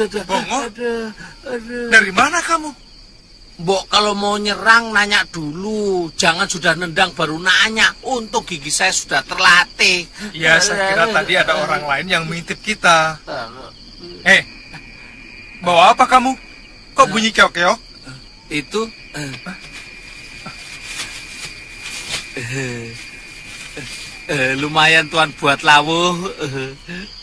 Bongo, dari mana kamu? Mbok kalau mau nyerang nanya dulu, jangan sudah nendang baru nanya. Untuk gigi saya sudah terlatih. Ya, saya kira tadi ada orang lain yang mengintip kita. Bawa apa kamu? Kok bunyi keok-keok? Itu lumayan tuan buat lawuh.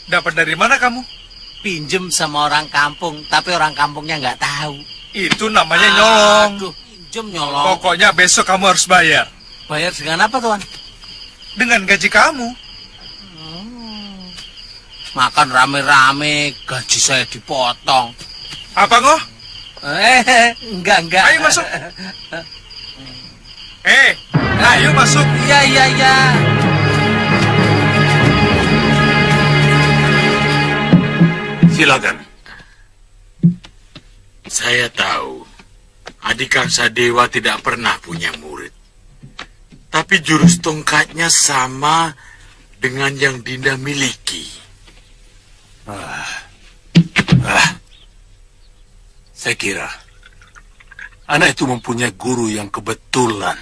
Dapat dari mana kamu? Pinjem sama orang kampung, tapi orang kampungnya nggak tahu. Itu namanya nyolong. Aduh, pinjem nyolong. Pokoknya besok kamu harus bayar. Bayar dengan apa, tuan? Dengan gaji kamu. Makan rame-rame, gaji saya dipotong. Apa ngoh? Enggak. Ayo masuk. Ayo masuk. Iya. Silakan. Saya tahu adik Angsa Dewa tidak pernah punya murid. Tapi jurus tongkatnya sama dengan yang Dinda miliki. Saya kira anak itu mempunyai guru yang kebetulan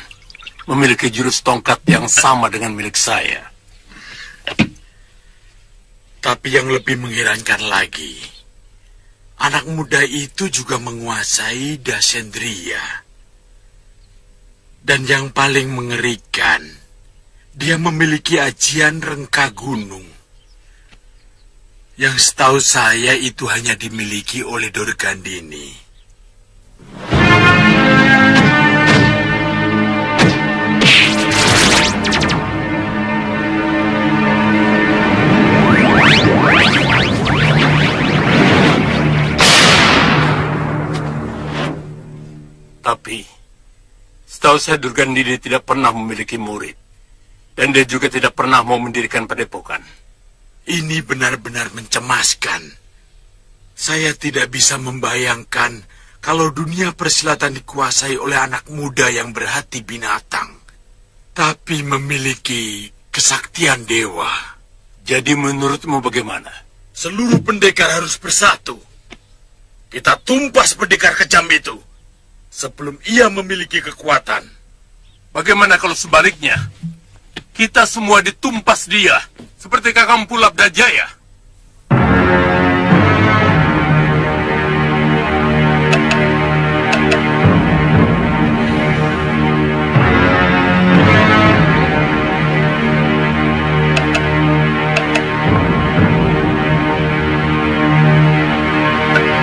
memiliki jurus tongkat yang sama dengan milik saya. Tapi yang lebih mengherankan lagi, anak muda itu juga menguasai Dasendria. Dan yang paling mengerikan, dia memiliki ajian rengka gunung. Yang setahu saya itu hanya dimiliki oleh Dorgandini. Tapi setahu saya Durgandini tidak pernah memiliki murid. Dan dia juga tidak pernah mau mendirikan padepokan. Ini benar-benar mencemaskan. Saya tidak bisa membayangkan kalau dunia persilatan dikuasai oleh anak muda yang berhati binatang, tapi memiliki kesaktian dewa. Jadi menurutmu bagaimana? Seluruh pendekar harus bersatu. Kita tumpas pendekar kejam itu sebelum ia memiliki kekuatan. Bagaimana kalau sebaliknya? Kita semua ditumpas dia, seperti Kakang Pulap Dajaya.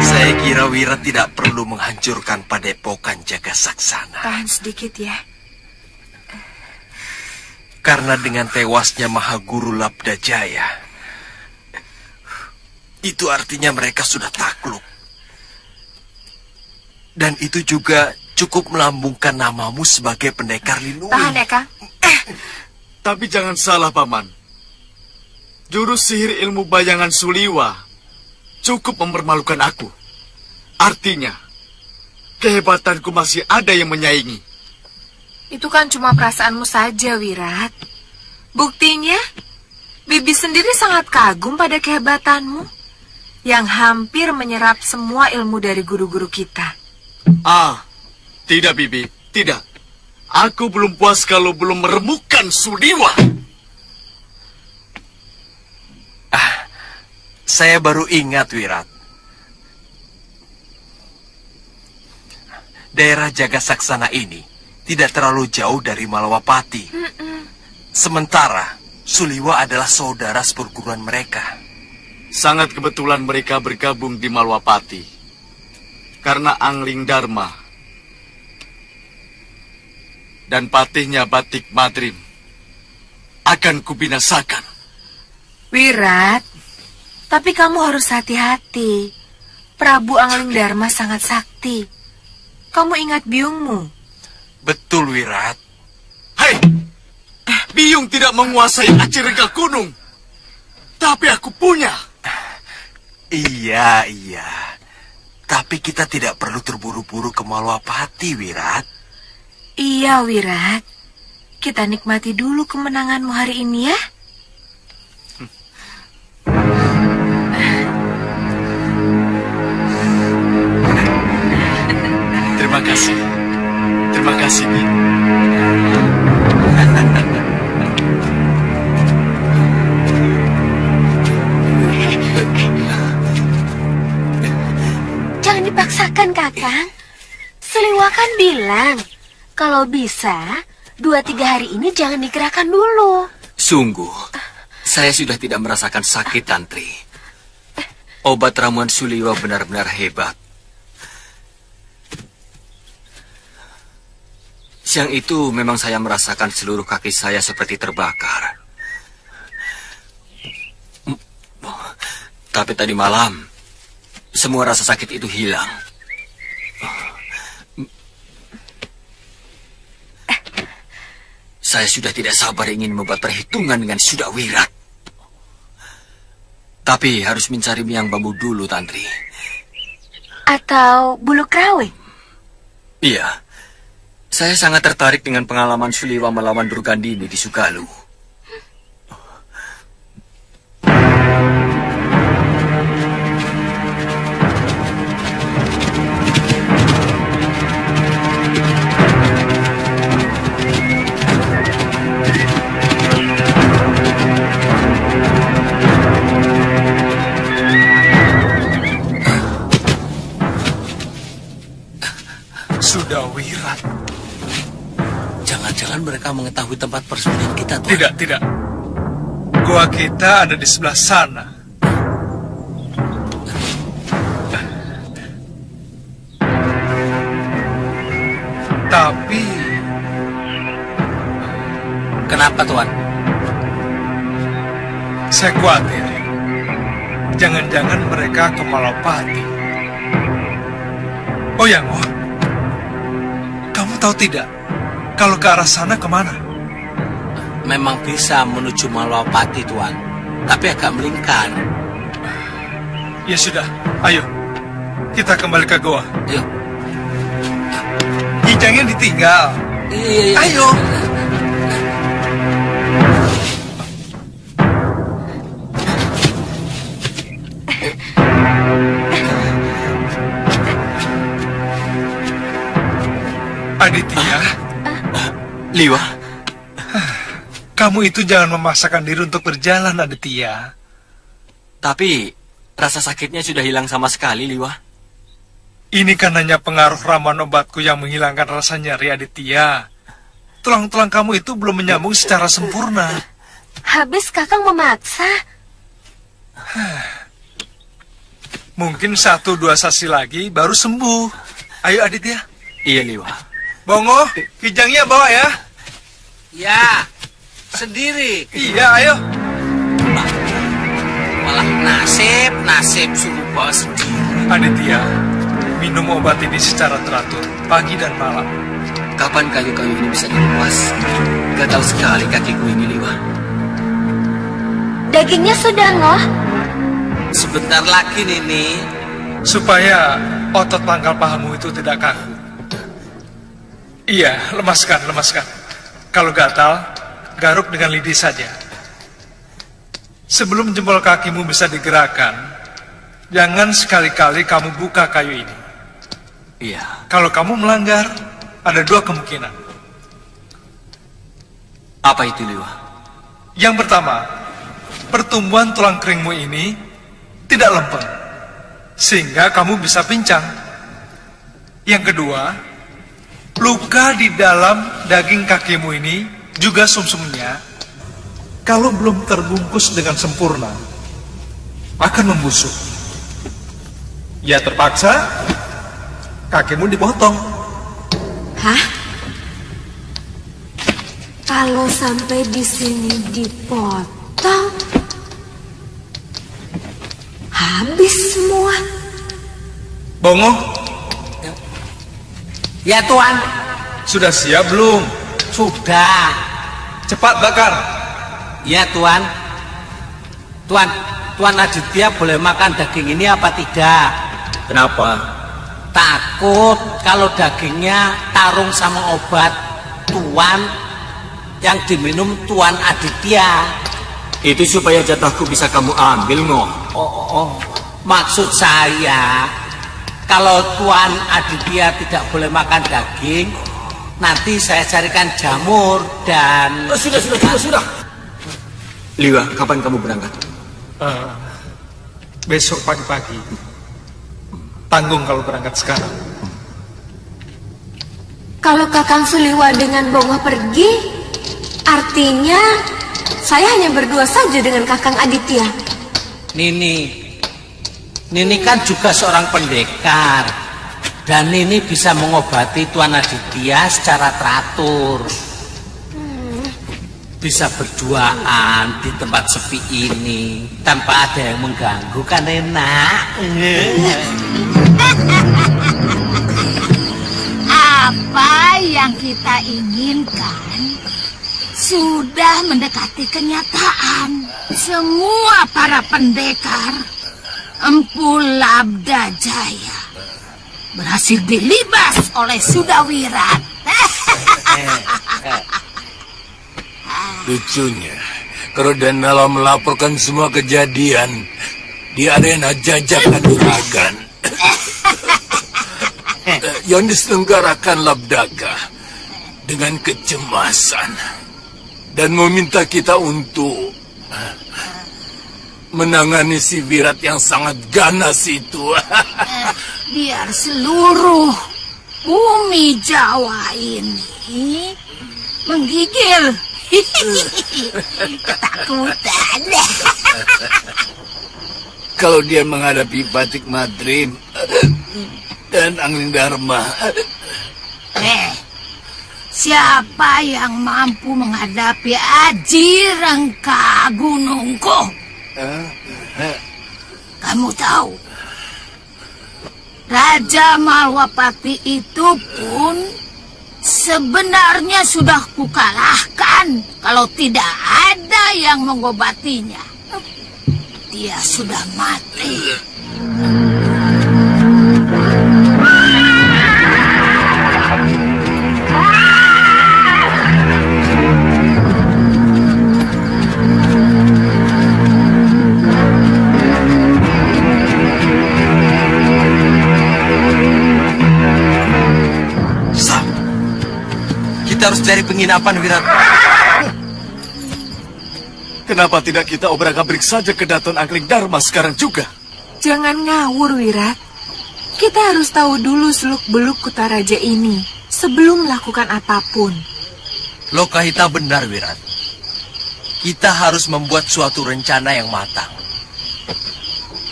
Saya kira Wira tidak perlu menghancurkan padepokan Jaga Saksana. Tahan sedikit ya. Karena dengan tewasnya Mahaguru Labda Jaya, itu artinya mereka sudah takluk. Dan itu juga cukup melambungkan namamu sebagai pendekar Linuwing. Tahan ya, Kang. Tapi jangan salah, Paman. Jurus sihir ilmu bayangan Suliwa cukup mempermalukan aku. Artinya, kehebatanku masih ada yang menyaingi. Itu kan cuma perasaanmu saja, Wirat. Buktinya, Bibi sendiri sangat kagum pada kehebatanmu yang hampir menyerap semua ilmu dari guru-guru kita. Tidak, Bibi, tidak. Aku belum puas kalau belum meremukkan Suliwa. Saya baru ingat, Wirat. Daerah Jagasaksana ini tidak terlalu jauh dari Malawapati. Sementara Suliwa adalah saudara seperguruan mereka. Sangat kebetulan mereka bergabung di Malwapati. Karena Angling Dharma dan patihnya Batik Madrim akan kubinasakan. Wirat, tapi kamu harus hati-hati. Prabu Angling Dharma sangat sakti. Kamu ingat biungmu? Betul, Wirat. Hei! Biung tidak menguasai Acirega Gunung. Tapi aku punya. Iya. Tapi kita tidak perlu terburu-buru ke Malwapati, Wirat. Iya, Wirat. Kita nikmati dulu kemenanganmu hari ini ya. Terima kasih. Terima kasih, Bi. Jangan dipaksakan, Kakang. Suliwa kan bilang, kalau bisa, 2-3 hari ini jangan digerakkan dulu. Sungguh, saya sudah tidak merasakan sakit, Tantri. Obat ramuan Suliwa benar-benar hebat. Siang itu memang saya merasakan seluruh kaki saya seperti terbakar. Tapi tadi malam, semua rasa sakit itu hilang. Saya sudah tidak sabar ingin membuat perhitungan dengan Suda Wirat. Tapi harus mencari miang bambu dulu, Tantri. Atau bulu krawe. Iya. Saya sangat tertarik dengan pengalaman Suliwa melawan Durgandini di Sugalu. Sudah Wirat. Jangan-jangan mereka mengetahui tempat persembunyian kita, Tuan. Tidak. Gua kita ada di sebelah sana. Tapi Kenapa, Tuan? saya khawatir. Jangan-jangan mereka ke Malawapati. Oh ya, Ngoh. Kamu tahu tidak? Kalau ke arah sana kemana? Memang bisa menuju Malawapati, Tuan. Tapi agak melingkar. Ya sudah, ayo. Kita kembali ke goa. Yuk. Kijangnya ditinggal. Iya. Ayo. Aditya, Liwa, kamu itu jangan memaksakan diri untuk berjalan, Aditya. tapi rasa sakitnya sudah hilang sama sekali, Liwa. Ini kan hanya pengaruh ramuan obatku yang menghilangkan rasa nyeri, Aditya. Tulang-tulang kamu itu belum menyambung secara sempurna. Habis Kakang memaksa. Mungkin 1-2 sesi lagi baru sembuh. Ayo, Aditya. Iya, Liwa. Bongo, kijangnya bawa ya. Ya, sendiri. Iya, ayo. Malah nasib suruh bawa sendiri. Aditya, minum obat ini secara teratur, pagi dan malam. Kapan kayu-kayu ini bisa dilepas? Gatal sekali kakiku ini, Liwa. Dagingnya sudah, Ngoh. Sebentar lagi, Nini. Supaya otot pangkal pahamu itu tidak kaku. Iya, lemaskan. Kalau gatal, garuk dengan lidi saja. Sebelum jempol kakimu bisa digerakkan, jangan sekali-kali kamu buka kayu ini. Iya. Kalau kamu melanggar, ada 2 kemungkinan. Apa itu, Liwa? Yang pertama, pertumbuhan tulang keringmu ini tidak lempeng, sehingga kamu bisa pincang. Yang kedua, luka di dalam daging kakimu ini, juga sumsumnya, kalau belum terbungkus dengan sempurna, akan membusuk. Ya terpaksa, kakimu dipotong. Hah? Kalau sampai di sini dipotong, habis semua. Bongo, Ya Tuan, sudah siap belum? sudah. Cepat bakar. Ya Tuan. Tuan Aditya boleh makan daging ini apa tidak? Kenapa? Takut kalau dagingnya tarung sama obat Tuan yang diminum Tuan Aditya. Itu supaya jatahku bisa kamu ambil, Ngoh. Maksud saya, kalau Tuan Aditya tidak boleh makan daging, nanti saya carikan jamur dan... Sudah. Liwa, kapan kamu berangkat? Besok pagi-pagi. Tanggung kalau berangkat sekarang. Kalau Kakang Suliwa dengan Bongo pergi, artinya saya hanya berdua saja dengan Kakang Aditya. Nini kan juga seorang pendekar, dan Nini bisa mengobati Tuan Aditya secara teratur. Bisa berduaan di tempat sepi ini tanpa ada yang mengganggu, kan enak. Apa yang kita inginkan sudah mendekati kenyataan. Semua para pendekar Empu Labda Jaya berhasil dilibas oleh Sudawirat. Lucunya, kalau Danala melaporkan semua kejadian di arena Jajak Kanuragan yang diselenggarakan Labdaka dengan kecemasan dan meminta kita untuk menangani si Wirat yang sangat ganas itu. Biar seluruh bumi Jawa ini menggigil ketakutan. Kalau dia menghadapi Batik Madrim dan Angling Dharma, siapa yang mampu menghadapi Aji Rangka Gunungku? Kamu tahu, Raja Malwapati itu pun sebenarnya sudah kukalahkan. Kalau tidak ada yang mengobatinya, dia sudah mati. Kita harus cari penginapan, Wirat. kenapa tidak kita obrak-abrik saja ke Daton Angling Dharma sekarang juga? Jangan ngawur, Wirat. Kita harus tahu dulu seluk-beluk Kutaraja ini sebelum melakukan apapun. Lokahita benar, Wirat. Kita harus membuat suatu rencana yang matang.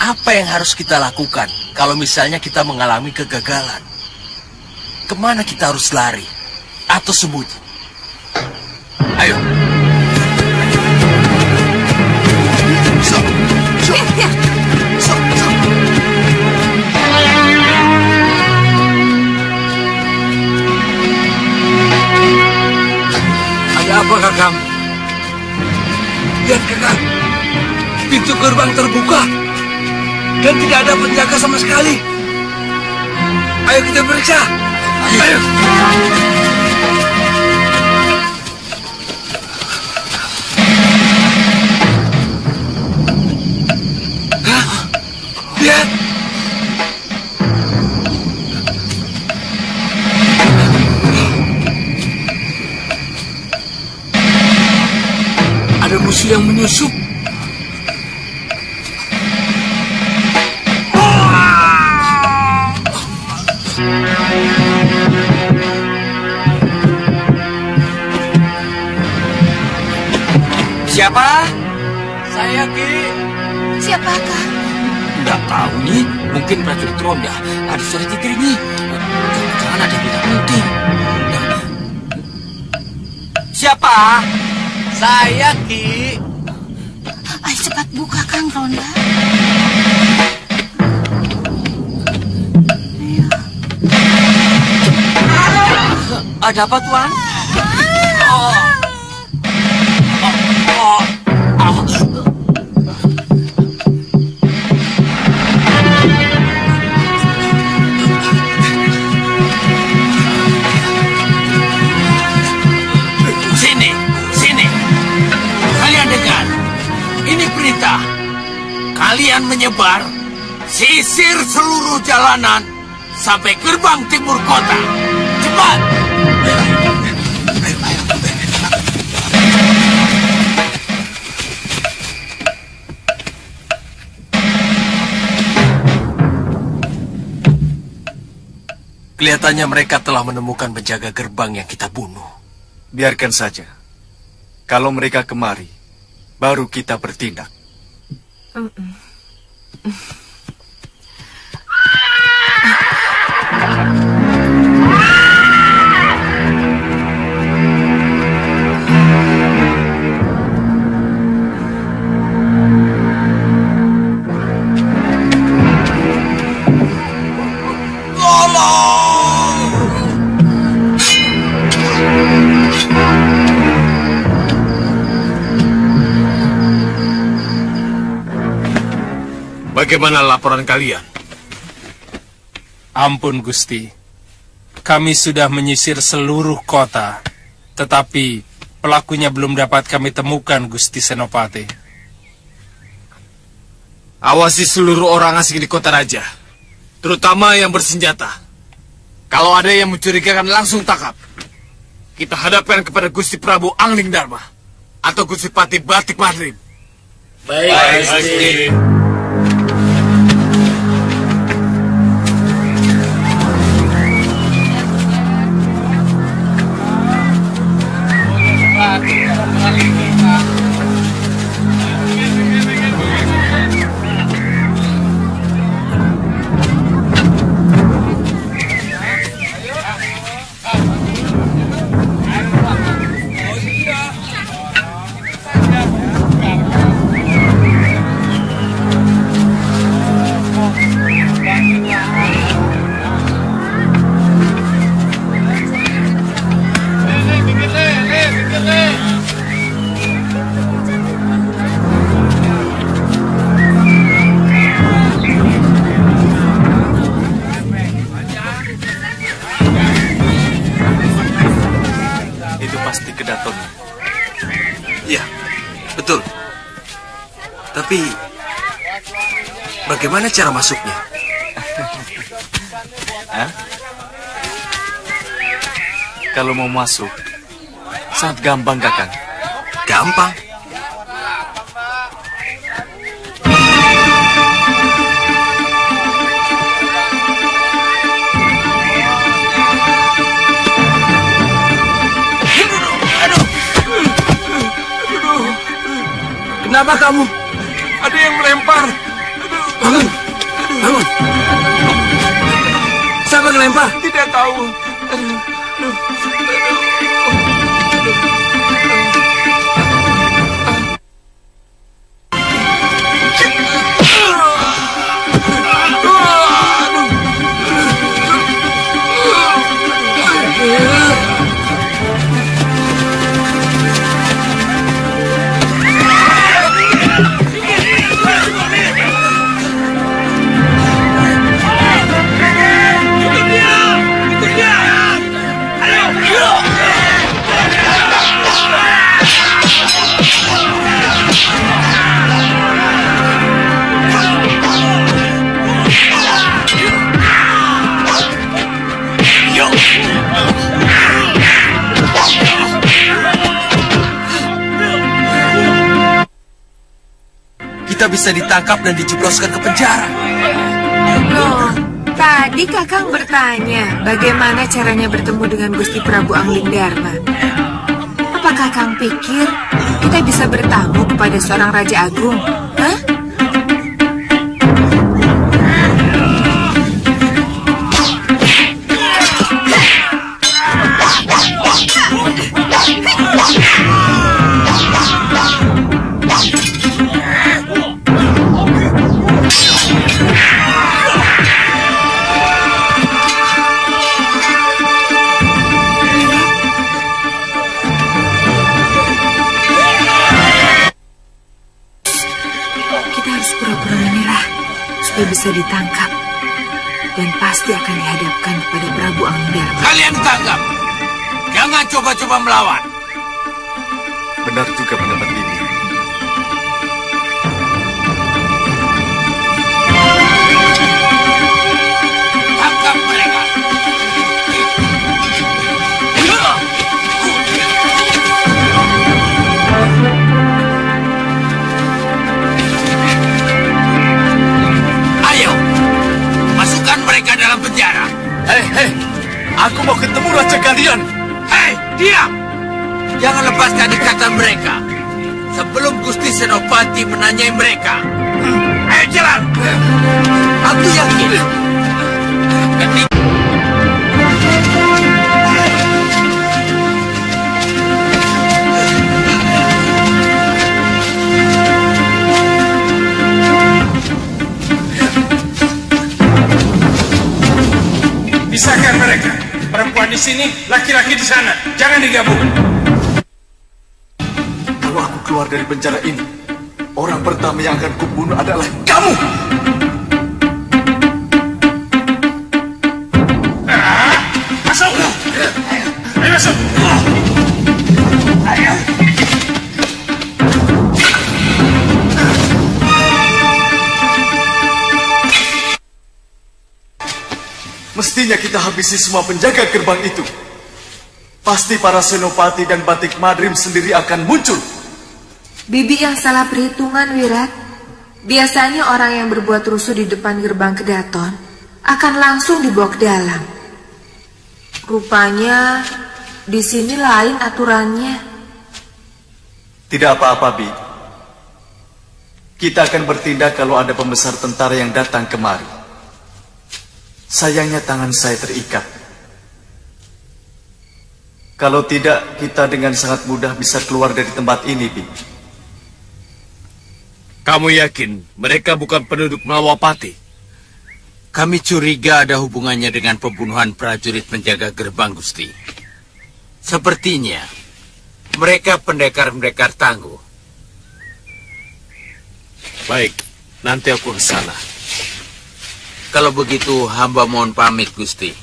Apa yang harus kita lakukan kalau misalnya kita mengalami kegagalan? Kemana kita harus lari? Atau sembunyi? Ayo. Ada apa, Kakang? Lihat, Kakang. Pintu gerbang terbuka. Dan tidak ada penjaga sama sekali. Ayo kita periksa. Ayo. Lihat. Ada musuh yang menyusup. Siapakah? Nggak tahu nih, mungkin prajurit ronda. Ada suara Citri nih. Jangan-jangan ada berita penting. Siapa? Saya, Ki. Ayo cepat buka, Kang Ronda. Ada apa, Tuan? Sini. Kalian dengar. Ini perintah. Kalian menyebar, sisir seluruh jalanan sampai gerbang timur kota. Cepat. Kelihatannya mereka telah menemukan penjaga gerbang yang kita bunuh. Biarkan saja. Kalau mereka kemari, baru kita bertindak. Bagaimana laporan kalian? Ampun, Gusti. Kami sudah menyisir seluruh kota. Tetapi pelakunya belum dapat kami temukan, Gusti Senopati. Awasi seluruh orang asing di kota raja, terutama yang bersenjata. Kalau ada yang mencurigakan, langsung tangkap. Kita hadapkan kepada Gusti Prabu Angling Dharma atau Gusti Pati Batik Mahrim. Baik, Gusti. Itu pasti kedatonnya. Iya, betul. Tapi bagaimana cara masuknya? Kalau mau masuk, sangat gampang, Kakang. Gampang. Kenapa kamu? Ada yang melempar. Bangun. Bangun. Siapa yang melempar? Tidak tahu. Kita bisa ditangkap dan dijebloskan ke penjara. Loh, tadi Kakang bertanya bagaimana caranya bertemu dengan Gusti Prabu Angling Dharma. Apa Kakang pikir kita bisa bertamu kepada seorang raja agung? Hah? Bisa ditangkap dan pasti akan dihadapkan kepada Prabu Anglingdarma. Kalian ditangkap. Jangan coba-coba melawan. Benar juga pendapat Bibi. Tangkap mereka. Mereka dalam penjara. Hei, aku mau ketemu raja kalian. Hei, diam! Jangan lepaskan ikatan mereka sebelum Gusti Senopati menanyai mereka. Ayo jalan. Aku yakin ketika pisahkan mereka. Perempuan di sini, laki-laki di sana. Jangan digabung. Kalau aku keluar dari penjara ini, orang pertama yang akan kubunuh adalah kamu. Masuk. Ayo masuk. Ayo. Mestinya kita habisi semua penjaga gerbang itu. Pasti para senopati dan batik madrim sendiri akan muncul. Bibi yang salah perhitungan, Wirat. Biasanya orang yang berbuat rusuh di depan gerbang Kedaton akan langsung dibawa ke dalam. Rupanya di sini lain aturannya. Tidak apa-apa, Bi. Kita akan bertindak kalau ada pembesar tentara yang datang kemari. Sayangnya tangan saya terikat. Kalau tidak, kita dengan sangat mudah bisa keluar dari tempat ini, Bi. Kamu yakin mereka bukan penduduk Malwapati? Kami curiga ada hubungannya dengan pembunuhan prajurit penjaga gerbang, Gusti. Sepertinya mereka pendekar-pendekar tangguh. Baik, nanti aku ke sana. Kalau begitu, hamba mohon pamit, Gusti.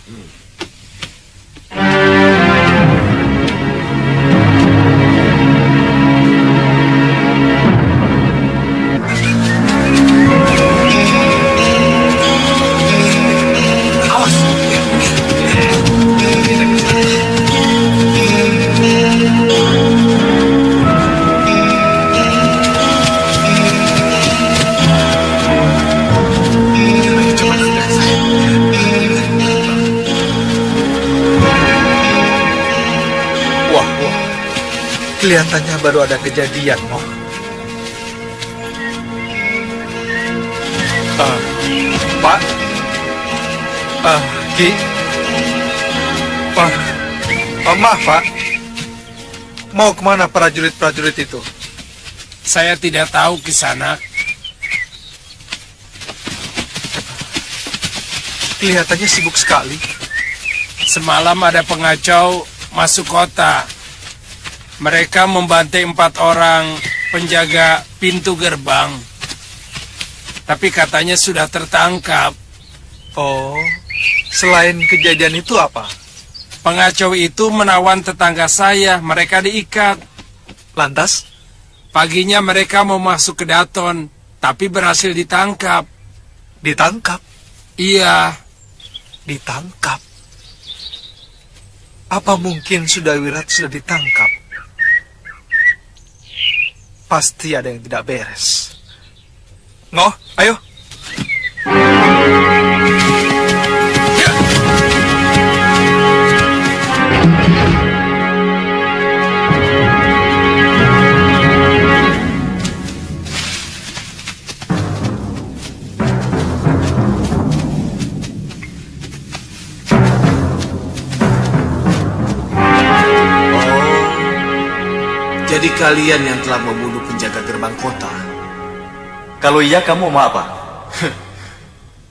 Kelihatannya baru ada kejadian, Mo. Pak? Ki? Pak? Maaf, Pak. Mau kemana prajurit-prajurit itu? Saya tidak tahu, Kisanak. Kelihatannya sibuk sekali. Semalam ada pengacau masuk kota. Mereka membantai 4 orang penjaga pintu gerbang. Tapi katanya sudah tertangkap. Oh, selain kejadian itu apa? Pengacau itu menawan tetangga saya, mereka diikat. Lantas? Paginya mereka mau masuk ke Daton, tapi berhasil ditangkap. Ditangkap? Iya. Ditangkap? Apa mungkin Wirat sudah ditangkap? Pasti ada yang tidak beres. Ngoh, ayo. Jadi kalian yang telah membunuh penjaga gerbang kota? Kalau iya, kamu mau apa?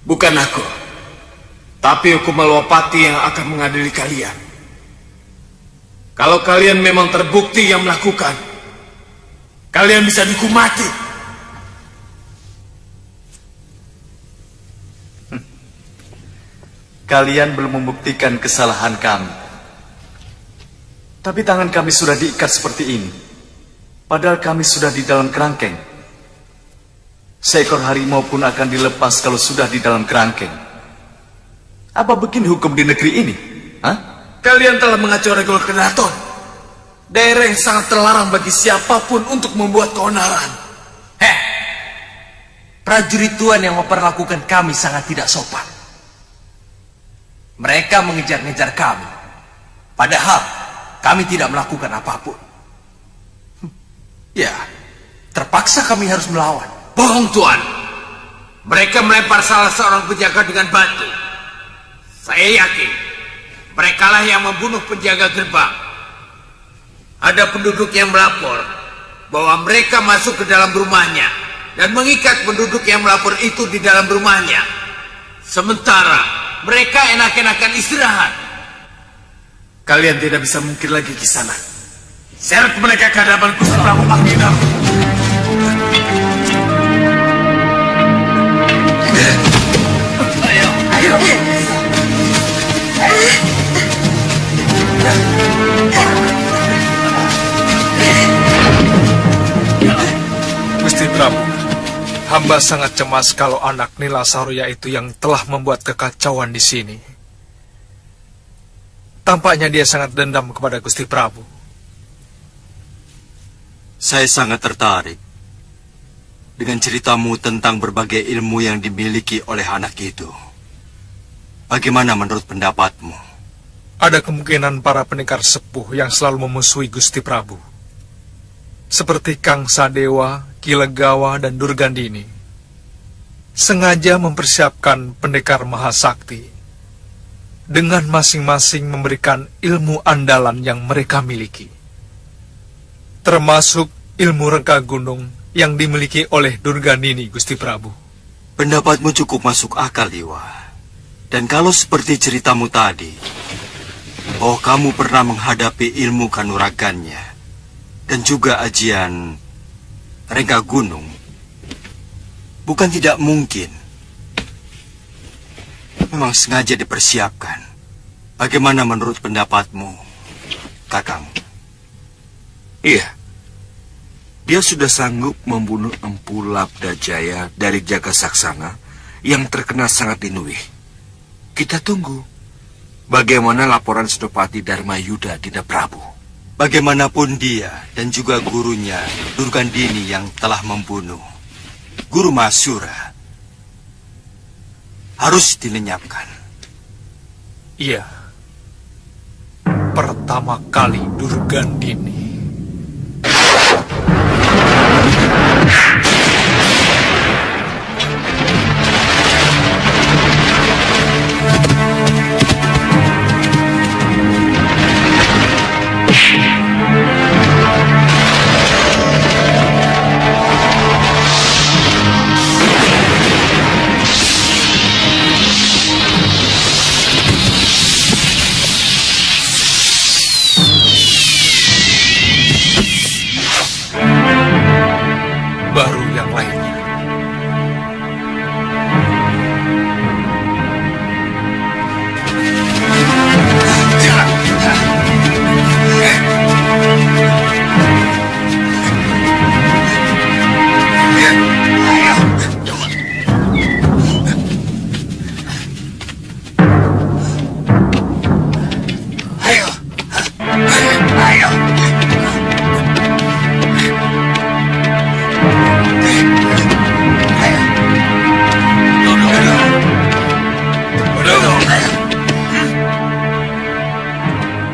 Bukan aku, tapi hukum Malwapati yang akan mengadili kalian. Kalau kalian memang terbukti yang melakukan, kalian bisa dihukum mati. Kalian belum membuktikan kesalahan kami. Tapi tangan kami sudah diikat seperti ini. Padahal kami sudah di dalam kerangkeng. Seekor harimau pun akan dilepas kalau sudah di dalam kerangkeng. Apa begini hukum di negeri ini? Hah? Kalian telah mengacau regul keraton. Daerah yang sangat terlarang bagi siapapun untuk membuat keonaran. Prajurit Tuan yang memperlakukan kami sangat tidak sopan. Mereka mengejar-ngejar kami. Padahal kami tidak melakukan apapun. Ya, terpaksa kami harus melawan. Bohong, Tuan. Mereka melempar salah seorang penjaga dengan batu. Saya yakin merekalah yang membunuh penjaga gerbang. Ada penduduk yang melapor bahwa mereka masuk ke dalam rumahnya dan mengikat penduduk yang melapor itu di dalam rumahnya. Sementara mereka enak-enakan istirahat. Kalian tidak bisa mungkin lagi ke sana. Seret mereka ke hadapan Gusti Prabu Magina. Gusti Prabu, hamba sangat cemas kalau anak Nila Saroya itu yang telah membuat kekacauan di sini. Tampaknya dia sangat dendam kepada Gusti Prabu. Saya sangat tertarik dengan ceritamu tentang berbagai ilmu yang dimiliki oleh anak itu. Bagaimana menurut pendapatmu? Ada kemungkinan para pendekar sepuh yang selalu memusuhi Gusti Prabu, seperti Kang Sadewa, Ki Legawa, dan Durgandini, sengaja mempersiapkan pendekar mahasakti dengan masing-masing memberikan ilmu andalan yang mereka miliki, termasuk ilmu rengka gunung yang dimiliki oleh Durgandini, Gusti Prabu. Pendapatmu cukup masuk akal, Dewa. Dan kalau seperti ceritamu tadi, bahwa kamu pernah menghadapi ilmu kanuragannya dan juga ajian rengka gunung, bukan tidak mungkin. Memang sengaja dipersiapkan. Bagaimana menurut pendapatmu, Kakang? Iya. Dia sudah sanggup membunuh Empu Labda Jaya dari Jaga Saksana yang terkenal sangat dinuih. Kita tunggu bagaimana laporan Senopati Dharma Yuda Dinda Prabu. Bagaimanapun dia dan juga gurunya Durgandini yang telah membunuh Guru Masura harus dilenyapkan. Iya. Pertama kali Durgandini. Baru yang lainnya.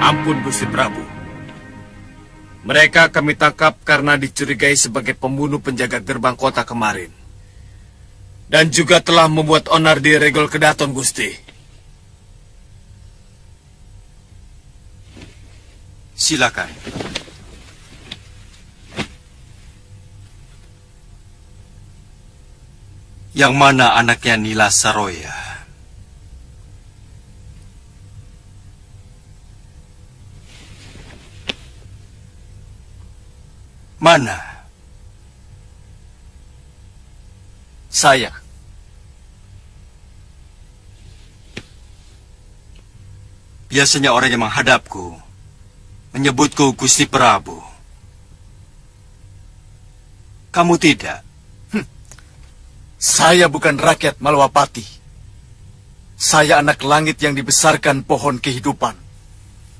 Ampun, Gusti Prabu. Mereka kami tangkap karena dicurigai sebagai pembunuh penjaga gerbang kota kemarin. Dan juga telah membuat onar di regol kedaton, Gusti. Silakan. Yang mana anaknya Nila Saroya? Mana? Saya. Biasanya orang yang menghadapku menyebutku Gusti Prabu. Kamu tidak? Saya bukan rakyat Malwapati. Saya anak langit yang dibesarkan pohon kehidupan.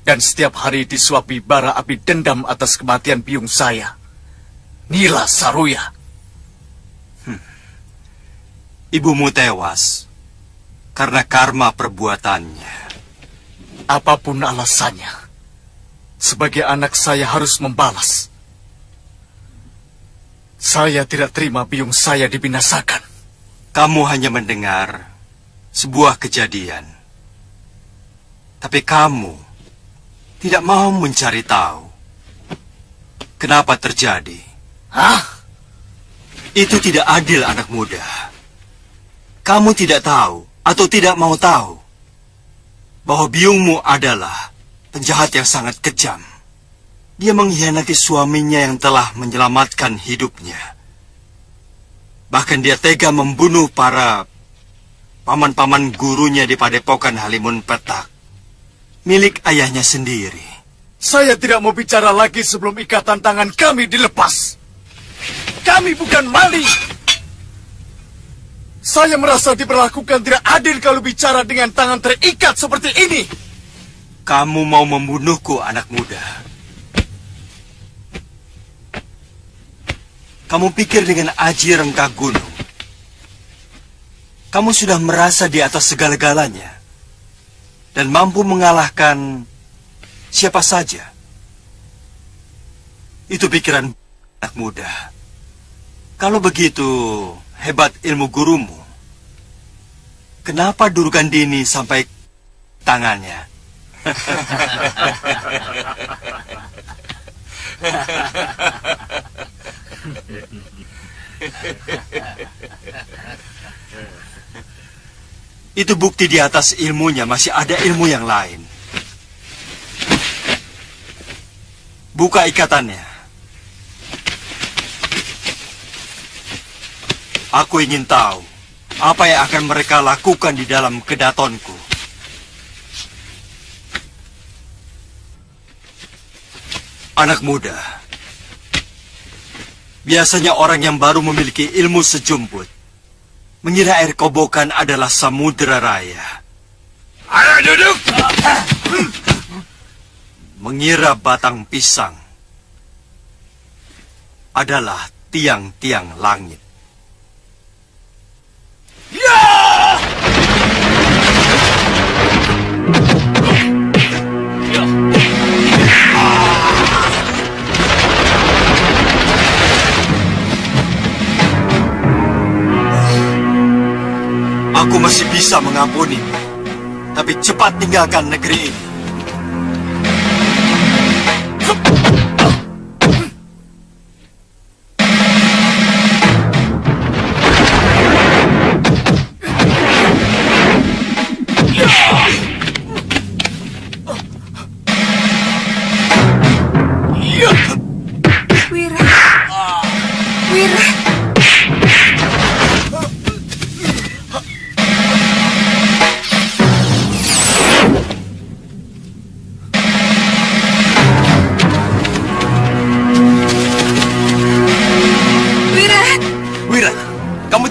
Dan setiap hari disuapi bara api dendam atas kematian biung saya, Nila Saroya. Ibumu tewas karena karma perbuatannya. Apapun alasannya, sebagai anak saya harus membalas. Saya tidak terima biung saya dibinasakan. Kamu hanya mendengar sebuah kejadian. Tapi kamu tidak mau mencari tahu kenapa terjadi. Hah? Itu tidak adil, anak muda. Kamu tidak tahu atau tidak mau tahu bahwa biungmu adalah penjahat yang sangat kejam. Dia mengkhianati suaminya yang telah menyelamatkan hidupnya. Bahkan dia tega membunuh para paman-paman gurunya di Padepokan Halimun Petak, milik ayahnya sendiri. Saya tidak mau bicara lagi sebelum ikatan tangan kami dilepas. Kami bukan maling. Saya merasa diperlakukan tidak adil kalau bicara dengan tangan terikat seperti ini. Kamu mau membunuhku, anak muda. Kamu pikir dengan aji rengkah gunung, kamu sudah merasa di atas segala-galanya dan mampu mengalahkan siapa saja. Itu pikiran anak muda. Kalau begitu hebat ilmu gurumu, kenapa Durgandini sampai tangannya? Itu bukti di atas ilmunya masih ada ilmu yang lain. Buka ikatannya. Aku ingin tahu apa yang akan mereka lakukan di dalam kedatonku. Anak muda, biasanya orang yang baru memiliki ilmu sejumput mengira air kobokan adalah samudera raya. Ayo duduk! Mengira batang pisang adalah tiang-tiang langit. Aku masih bisa mengampuni, tapi cepat tinggalkan negeri ini.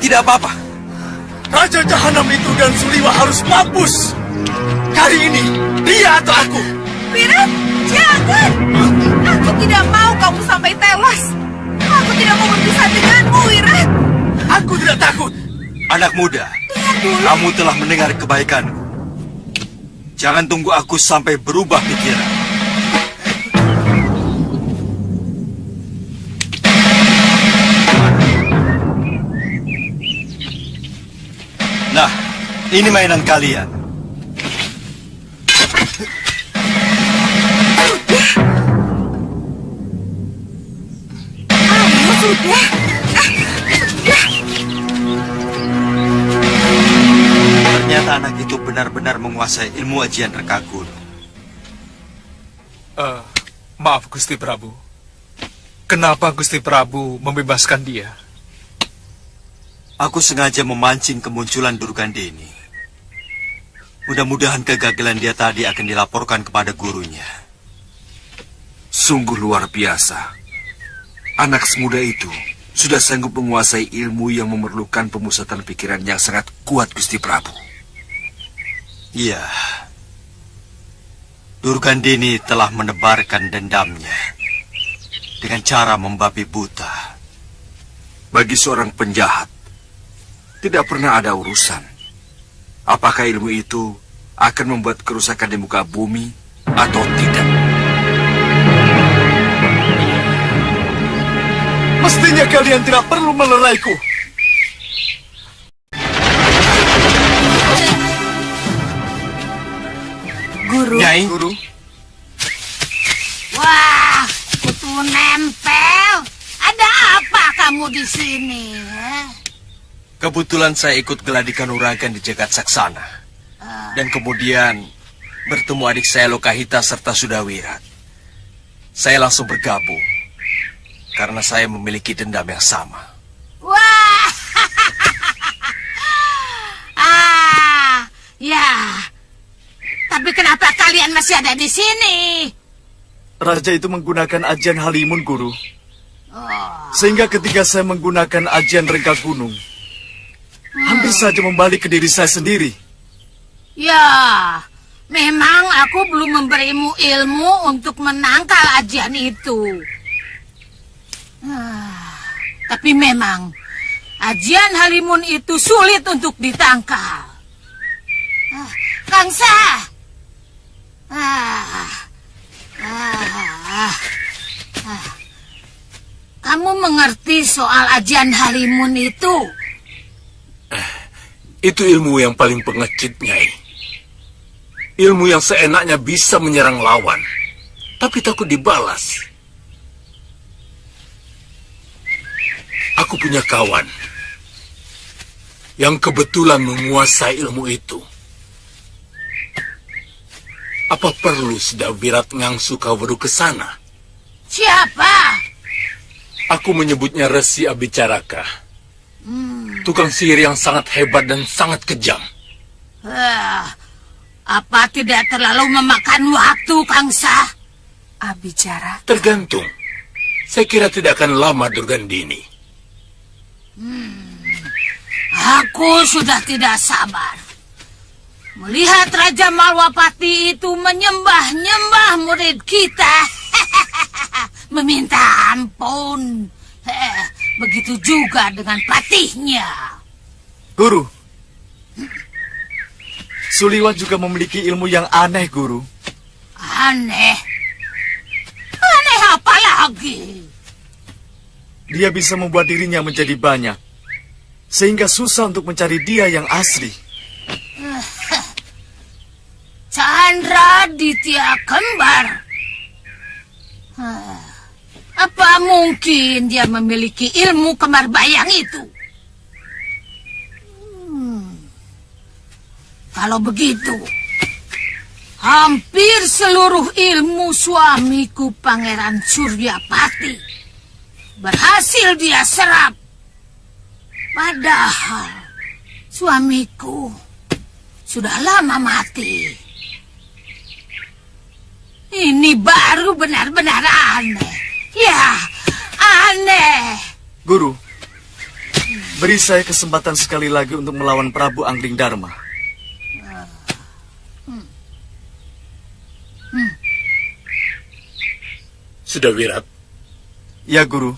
Tidak apa-apa. Raja Jahanam itu dan Suliwa harus mampus. Kali ini, dia atau aku. Wirat, jangan. Aku tidak mau kamu sampai tewas. Aku tidak mau berpisah denganmu, Wirat. Aku tidak takut. Anak muda, kamu telah mendengar kebaikanku. Jangan tunggu aku sampai berubah pikiran. Nah, ini mainan kalian. Ayo, sudah. jika anak itu benar-benar menguasai ilmu ajian reka gunung. Maaf Gusti Prabu. Kenapa Gusti Prabu membebaskan dia? Aku sengaja memancing kemunculan Durgandini. Mudah-mudahan kegagalan dia tadi akan dilaporkan kepada gurunya. Sungguh luar biasa. Anak semuda itu sudah sanggup menguasai ilmu yang memerlukan pemusatan pikiran yang sangat kuat, Gusti Prabu. Iya. Durgandini telah menebarkan dendamnya dengan cara membabi buta. Bagi seorang penjahat, tidak pernah ada urusan apakah ilmu itu akan membuat kerusakan di muka bumi atau tidak. Mestinya kalian tidak perlu meleraiku. Guru. Nyai. Guru. Wah, kutu nempel. Ada apa kamu di sini? Kebetulan saya ikut geladi kanuragan di Jagat Saksana. Dan kemudian bertemu adik saya Lokahita serta Sudawirat. Saya langsung bergabung. Karena saya memiliki dendam yang sama. Wah, ya. Tapi kenapa kalian masih ada di sini? Raja itu menggunakan ajian Halimun, Guru. Sehingga ketika saya menggunakan ajian reka gunung, hampir saja membalik ke diri saya sendiri. Ya, memang aku belum memberimu ilmu untuk menangkal ajian itu. Tapi memang ajian Halimun itu sulit untuk ditangkal. Kangsa, kamu mengerti soal ajian Halimun itu? Itu ilmu yang paling pengecut, Nyai. Ilmu yang seenaknya bisa menyerang lawan, tapi takut dibalas. Aku punya kawan yang kebetulan menguasai ilmu itu. Apa perlu Sudawirat ngangsu Kaweru ke sana? Siapa? Aku menyebutnya Resi Abicaraka. Tukang sihir yang sangat hebat dan sangat kejam. Apa tidak terlalu memakan waktu, Kangsa? Abicara. Tergantung. Saya kira tidak akan lama, Durgandini. Aku sudah tidak sabar melihat Raja Malwapati itu menyembah-nyembah murid kita. Meminta ampun. Begitu juga dengan patihnya. Guru, Suliwat juga memiliki ilmu yang aneh, Guru. Aneh? Aneh apa lagi? Dia bisa membuat dirinya menjadi banyak, sehingga susah untuk mencari dia yang asli. Chandra Ditya Kembar. Apa mungkin dia memiliki ilmu kembar bayang itu? Kalau begitu, hampir seluruh ilmu suamiku Pangeran Suryapati berhasil dia serap. Padahal suamiku sudah lama mati. Ini baru benar-benar aneh. Ya, aneh. Guru, beri saya kesempatan sekali lagi untuk melawan Prabu Angling Dharma. Sudawirat. Ya, Guru.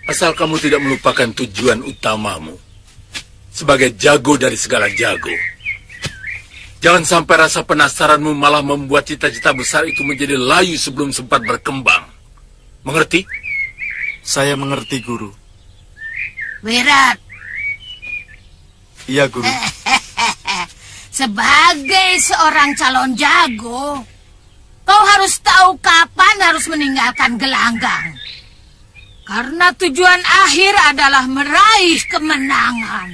Asal kamu tidak melupakan tujuan utamamu sebagai jago dari segala jago. Jangan sampai rasa penasaranmu malah membuat cita-cita besar itu menjadi layu sebelum sempat berkembang. Mengerti? Saya mengerti, Guru. Wirat. Iya, Guru. Sebagai seorang calon jago, kau harus tahu kapan harus meninggalkan gelanggang. Karena tujuan akhir adalah meraih kemenangan.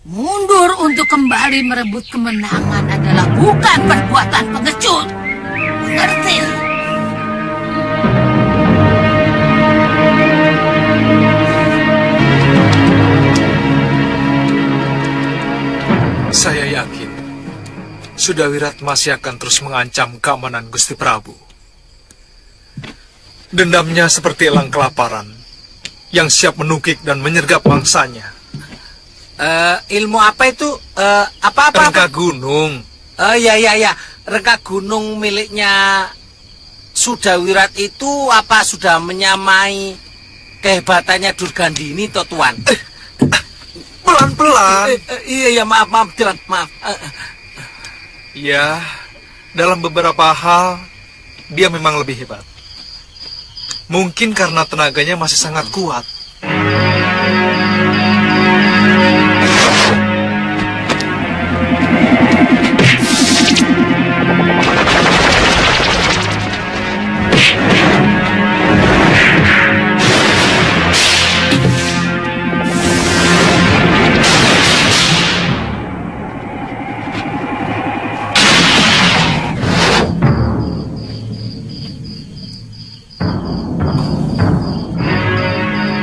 Mundur untuk kembali merebut kemenangan adalah bukan perbuatan pengecut. Mengerti? Saya yakin Sudawirat masih akan terus mengancam keamanan Gusti Prabu. Dendamnya seperti elang kelaparan yang siap menukik dan menyergap mangsanya. Ilmu apa itu? Apa-apa? Rengga gunung. Ya. Rengga gunung miliknya Sudawirat itu apa sudah menyamai kehebatannya Durgandini, toh Tuan? Pelan-pelan. Iya, maaf, Tuan, maaf. Ya, dalam beberapa hal dia memang lebih hebat. Mungkin karena tenaganya masih sangat kuat.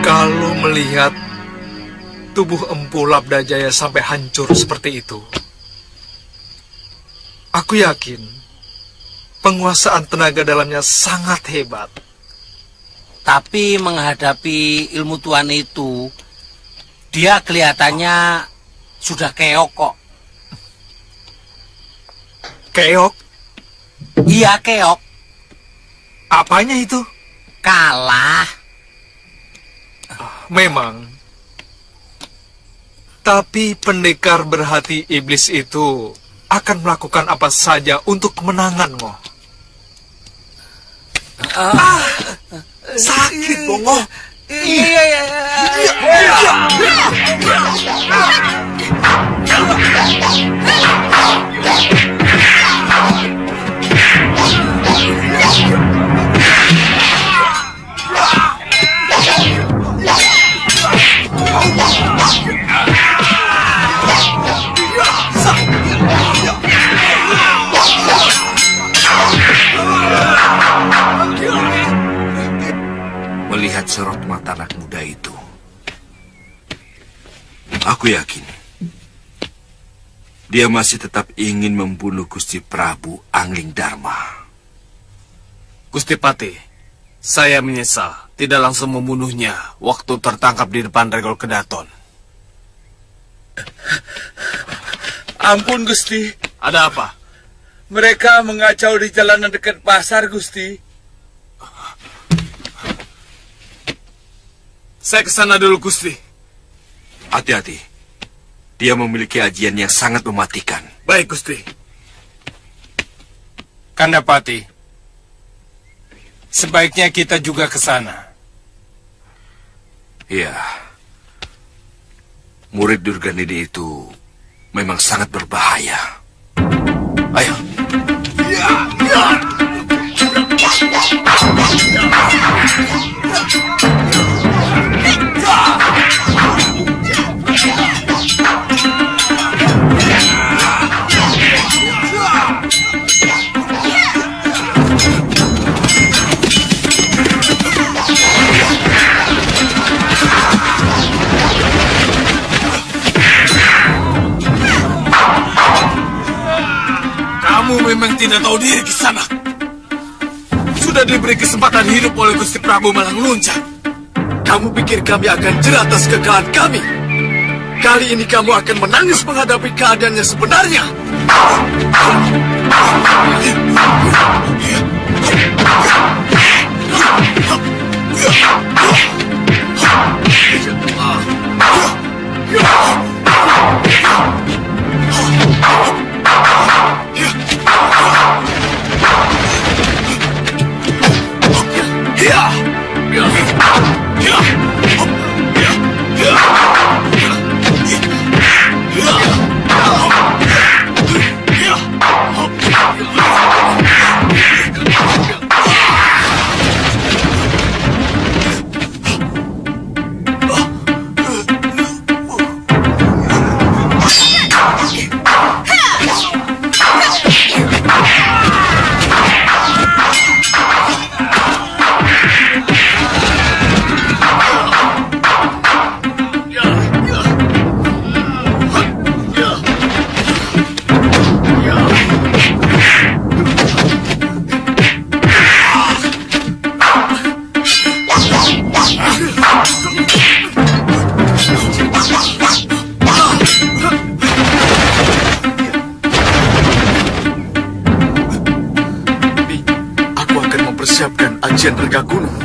Kalau melihat tubuh Empu Labdajaya sampai hancur seperti itu, aku yakin penguasaan tenaga dalamnya sangat hebat. Tapi menghadapi ilmu Tuan itu, dia kelihatannya sudah keok kok. Keok? Iya, keok. Apanya itu? Kalah. Memang. Tapi pendekar berhati iblis itu akan melakukan apa saja untuk kemenangan, Ngoh. Sakit, Ngoh. Iya. Melihat sorot mata anak muda itu, aku yakin dia masih tetap ingin membunuh Gusti Prabu Angling Dharma. Gusti Pati, saya menyesal tidak langsung membunuhnya waktu tertangkap di depan Regol Kedaton. Ampun, Gusti. Ada apa? Mereka mengacau di jalanan dekat pasar, Gusti. Saya ke sana dulu, Gusti. Hati-hati. Dia memiliki ajian yang sangat mematikan. Baik, Gusti. Kandapati, sebaiknya kita juga ke sana. Iya. Murid Durgandini itu memang sangat berbahaya. Ayo. Kamu memang tidak tahu diri di sana. Sudah diberi kesempatan hidup oleh Gusti Prabu Malang Luncak. Kamu pikir kami akan jerah atas kekalahan kami? Kali ini kamu akan menangis menghadapi keadaannya sebenarnya. Ajian Rengga Gunung.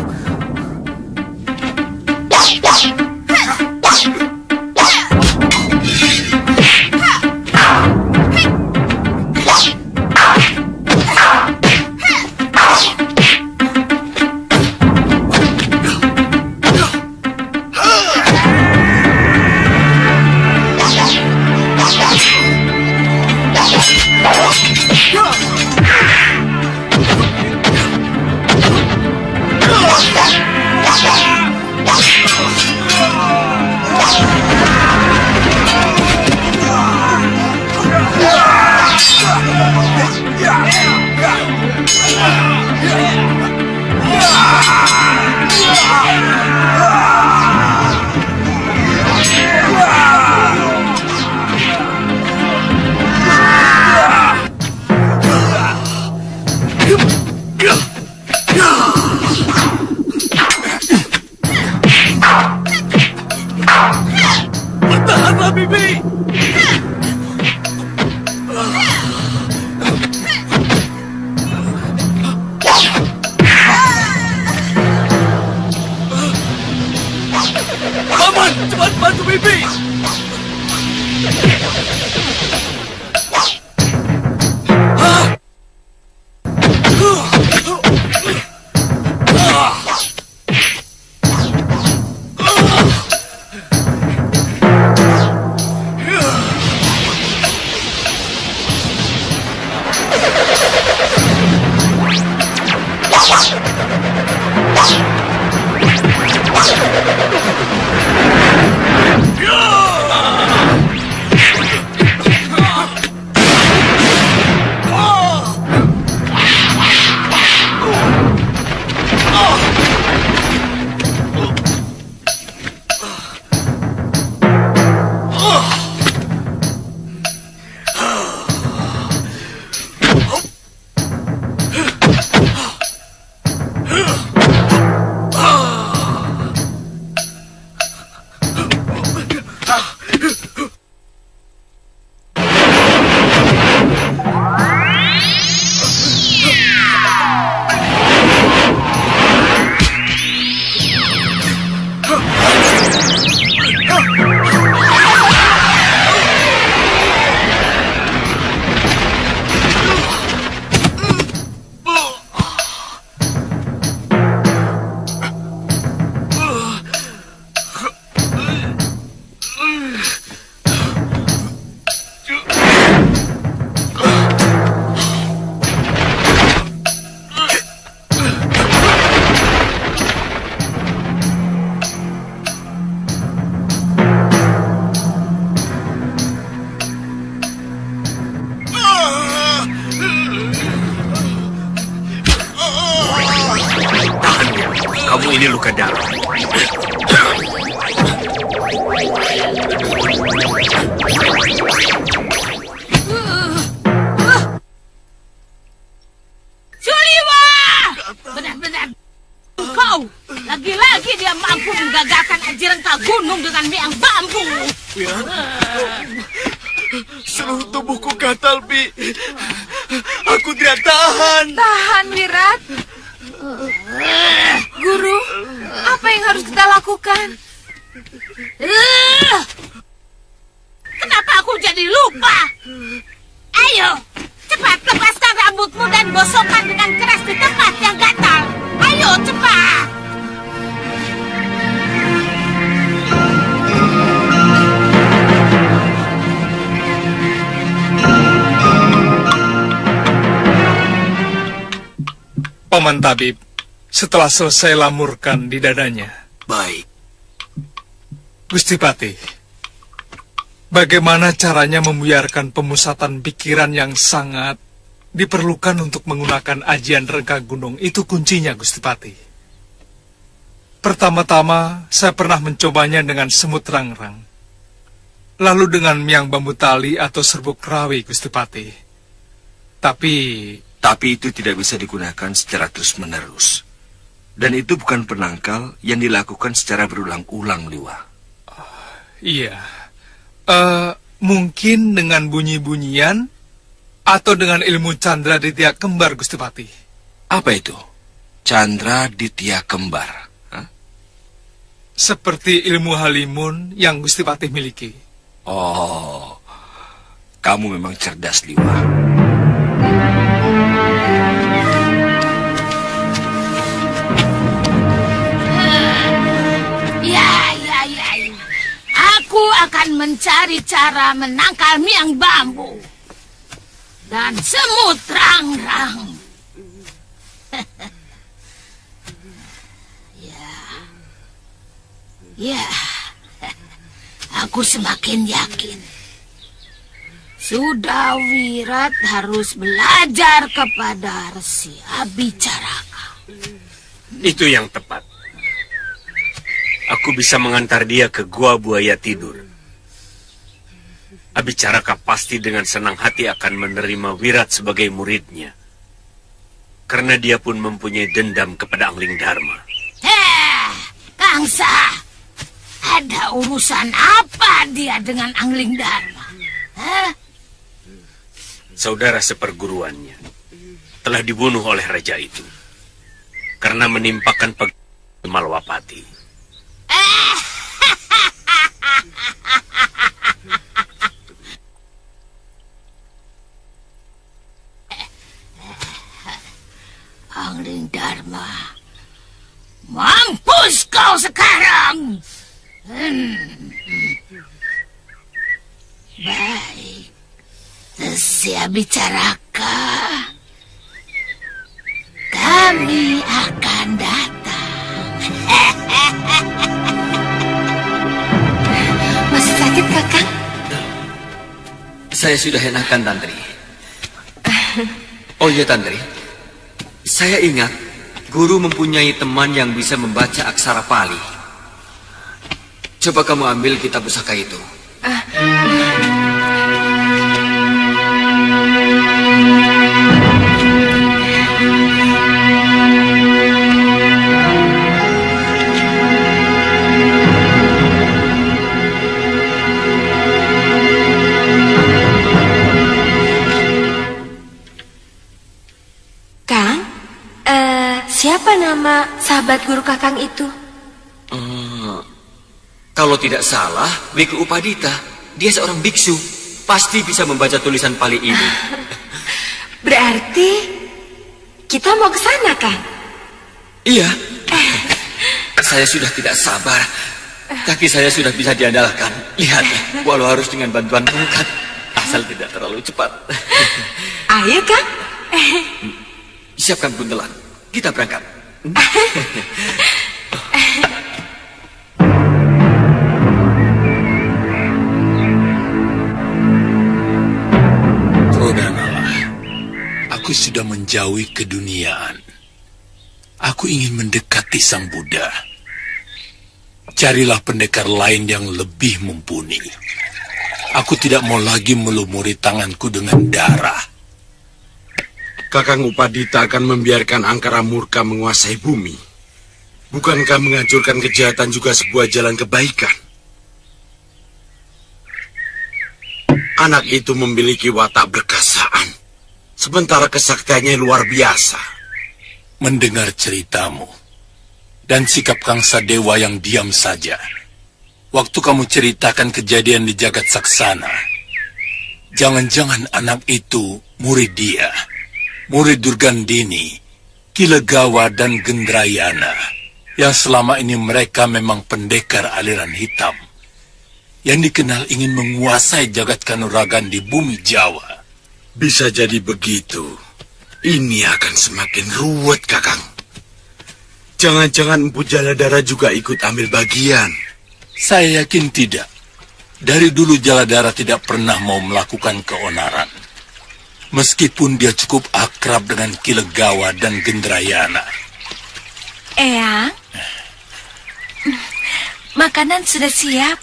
Bertahanlah, Bibi! Paman, cepat bantu Bibi! Kamu ini luka dalam. Suliwa! Benar-benar kau lagi-lagi dia mampu menggagalkan Aji Rengga Gunung dengan miang bambu. Seluruh tubuhku gatal, Bi. Aku tidak tahan. Tahan, Wirat. Guru, apa yang harus kita lakukan? Kenapa aku jadi lupa? Ayo, cepat lepaskan rambutmu dan gosokkan dengan keras di tempat yang gatal. Ayo, cepat. Paman Tabib, setelah selesai lamurkan di dadanya. Baik. Gusti Patih, bagaimana caranya membuyarkan pemusatan pikiran yang sangat diperlukan untuk menggunakan ajian Rengga Gunung? Itu kuncinya, Gusti Patih. Pertama-tama, saya pernah mencobanya dengan semut rangrang. Lalu dengan miang bambu tali atau serbuk rawi, Gusti Patih. Tapi itu tidak bisa digunakan secara terus-menerus. Dan itu bukan penangkal yang dilakukan secara berulang-ulang, Liwa. Iya. Mungkin dengan bunyi-bunyian atau dengan ilmu candra di tiak kembar, Gusti Patih. Apa itu? Chandra Ditya Kembar. Seperti ilmu halimun yang Gusti Patih miliki. Oh, kamu memang cerdas, Liwa. Ya. Aku akan mencari cara menangkal Miang Bambu. Dan semut rangrang. Ya, aku semakin yakin. Sudah Wirat harus belajar kepada Resi Abicaraka. Itu yang tepat. Aku bisa mengantar dia ke gua buaya tidur. Abicaraka pasti dengan senang hati akan menerima Wirat sebagai muridnya. Karena dia pun mempunyai dendam kepada Angling Dharma. Kangsa. Ada urusan apa dia dengan Angling Dharma? Saudara seperguruannya telah dibunuh oleh raja itu karena menimpakan Malwapati. Angling Dharma, mampus kau sekarang! Baik, Resi Abicaraka, kami akan datang. Masih sakit, Kakang? Saya sudah enakan, Tantri. Oh iya, Tantri. Saya ingat, guru mempunyai teman yang bisa membaca aksara Pali. Coba kamu ambil kitab pusaka itu. Kang, siapa nama sahabat guru Kakang itu? Kalau tidak salah, Wiku Upadita. Dia seorang biksu. Pasti bisa membaca tulisan Pali ini. Berarti kita mau ke sana, Kang? Iya. Saya sudah tidak sabar. Kaki saya sudah bisa diandalkan. Lihat, walau harus dengan bantuan tongkat. Asal tidak terlalu cepat. Ayo, Kang. Siapkan buntelan. Kita berangkat. Aku sudah menjauhi keduniaan. Aku ingin mendekati Sang Buddha. Carilah pendekar lain yang lebih mumpuni. Aku tidak mau lagi melumuri tanganku dengan darah. Kakang Upadita akan membiarkan angkara murka menguasai bumi. Bukankah menghancurkan kejahatan juga sebuah jalan kebaikan? Anak itu memiliki watak berkasaan. Sementara kesaktiannya luar biasa. Mendengar ceritamu dan sikap Kangsa Dewa yang diam saja. Waktu kamu ceritakan kejadian di Jagat Saksana, jangan-jangan anak itu murid dia, murid Durgandini, Kilegawa dan Gendrayana, yang selama ini mereka memang pendekar aliran hitam, yang dikenal ingin menguasai Jagat Kanuragan di bumi Jawa. Bisa jadi begitu. Ini akan semakin ruwet, Kakang. Jangan-jangan Empu Jaladara juga ikut ambil bagian. Saya yakin tidak. Dari dulu Jaladara tidak pernah mau melakukan keonaran. Meskipun dia cukup akrab dengan Kilegawa dan Gendrayana. Eyang, makanan sudah siap.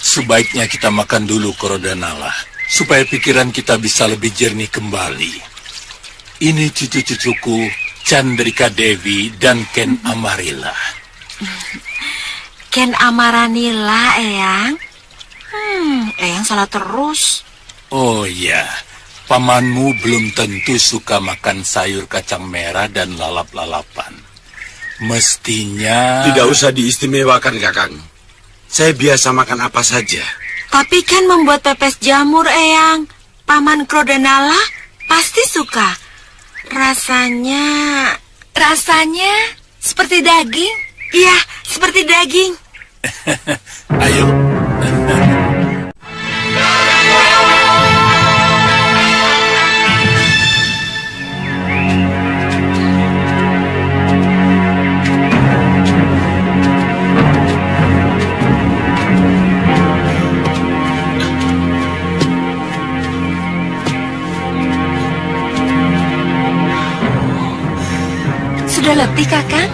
Sebaiknya kita makan dulu, Korodanala, supaya pikiran kita bisa lebih jernih kembali. Ini cucu-cucuku, Chandrika Devi dan Ken Amarila. Ken Amaranila, Eyang. Eyang salah terus. Oh ya, Pamanmu belum tentu suka makan sayur kacang merah dan lalap-lalapan. Mestinya... Tidak usah diistimewakan, Kakang. Saya biasa makan apa saja. Tapi kan membuat pepes jamur, Eyang. Paman Kro dan Nala pasti suka. Rasanya seperti daging. iya, seperti daging. Ayo. Sudah letih, Kakang?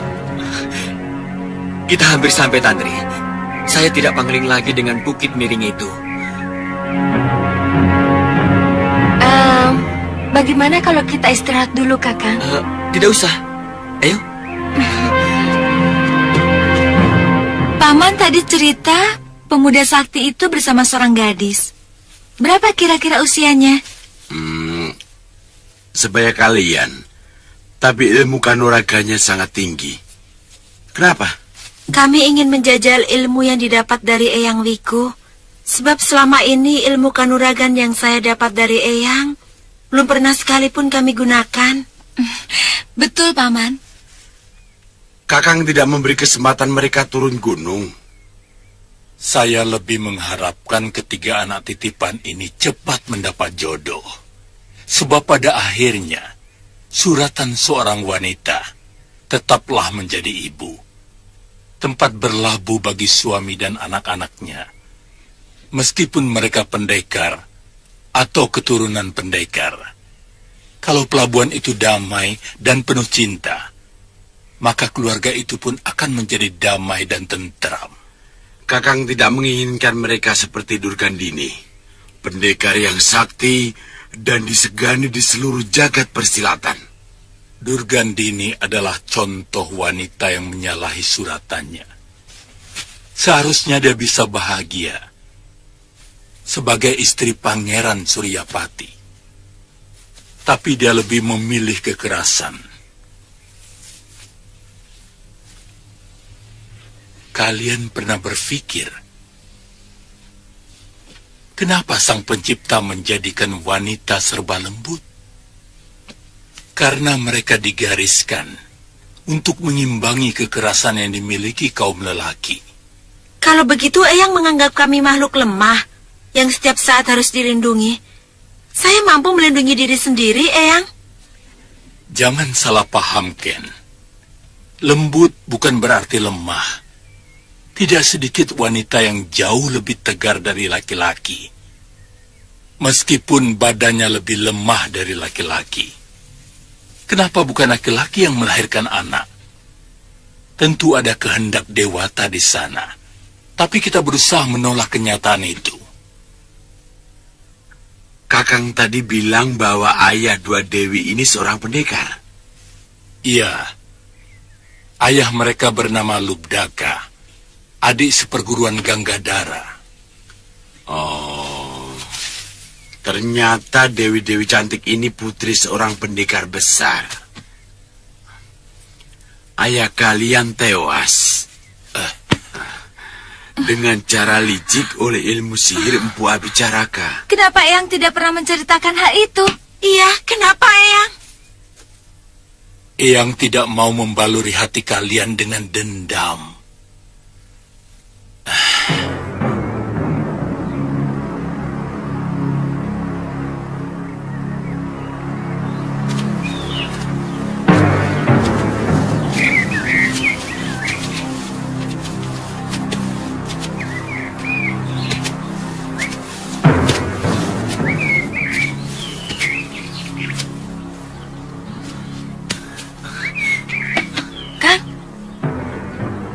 Kita hampir sampai, Tantri. Saya tidak pangling lagi dengan bukit miring itu. Bagaimana kalau kita istirahat dulu, Kakang? Tidak usah. Ayo. Paman tadi cerita pemuda sakti itu bersama seorang gadis. Berapa kira-kira usianya? Sebaya kalian. Tapi ilmu kanuraganya sangat tinggi. Kenapa? Kami ingin menjajal ilmu yang didapat dari Eyang Wiku. Sebab selama ini ilmu kanuragan yang saya dapat dari Eyang belum pernah sekalipun kami gunakan. Betul, Paman. Kakang tidak memberi kesempatan mereka turun gunung. Saya lebih mengharapkan ketiga anak titipan ini cepat mendapat jodoh. Sebab pada akhirnya suratan seorang wanita tetaplah menjadi ibu, tempat berlabuh bagi suami dan anak-anaknya. Meskipun mereka pendekar atau keturunan pendekar, kalau pelabuhan itu damai dan penuh cinta, maka keluarga itu pun akan menjadi damai dan tentram. Kakang tidak menginginkan mereka seperti Durgandini, pendekar yang sakti dan disegani di seluruh jagat persilatan. Durgandini adalah contoh wanita yang menyalahi suratannya. Seharusnya dia bisa bahagia sebagai istri Pangeran Suryapati. Tapi dia lebih memilih kekerasan. Kalian pernah berpikir, kenapa Sang Pencipta menjadikan wanita serba lembut? Karena mereka digariskan untuk mengimbangi kekerasan yang dimiliki kaum lelaki. Kalau begitu Eyang menganggap kami makhluk lemah yang setiap saat harus dilindungi. Saya mampu melindungi diri sendiri, Eyang. Jangan salah paham, Ken. Lembut bukan berarti lemah. Tidak sedikit wanita yang jauh lebih tegar dari laki-laki, meskipun badannya lebih lemah dari laki-laki. Kenapa bukan laki-laki yang melahirkan anak? Tentu ada kehendak dewata di sana, tapi kita berusaha menolak kenyataan itu. Kakang tadi bilang bahwa ayah dua dewi ini seorang pendekar. Iya, ayah mereka bernama Lubdaka, adik seperguruan Ganggadara. Oh, ternyata dewi-dewi cantik ini putri seorang pendekar besar. Ayah kalian tewas dengan cara licik oleh ilmu sihir Empu Abicaraka. Kenapa Eyang tidak pernah menceritakan hal itu? Iya, kenapa Eyang? Eyang tidak mau membaluri hati kalian dengan dendam.